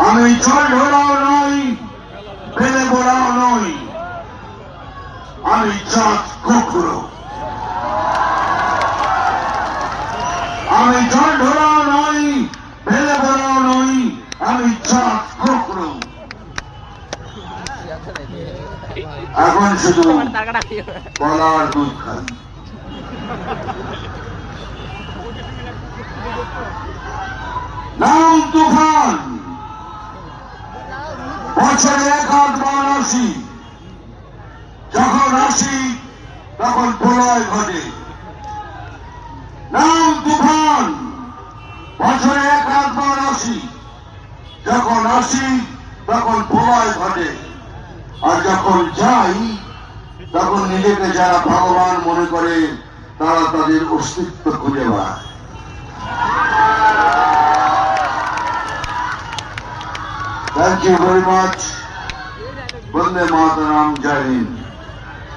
আমি জল ঢোড়াও নই, ফেলে বোড়াও নই, আমি চাঁদ কুকুরো। আমি জল ঢোড়াও নই, ফেলে বোড়াও নই, আমি চাঁদ কুকুরো। এখন শুধু বলার দুধ খাই। নাম তুফান, বছরে 1-8 আসি, যখন আসি তখন প্রলয় ঘটে। নাম তুফান, বছরে 1-8 আসি, যখন আসি তখন প্রলয় ঘটে। আর যখন যাই তখন নিজেকে যারা ভগবান মনে করে তারা তাদের অস্তিত্ব খুঁজে বেড়ায়। Thank you very much. Bande Mataram, Jai Hind.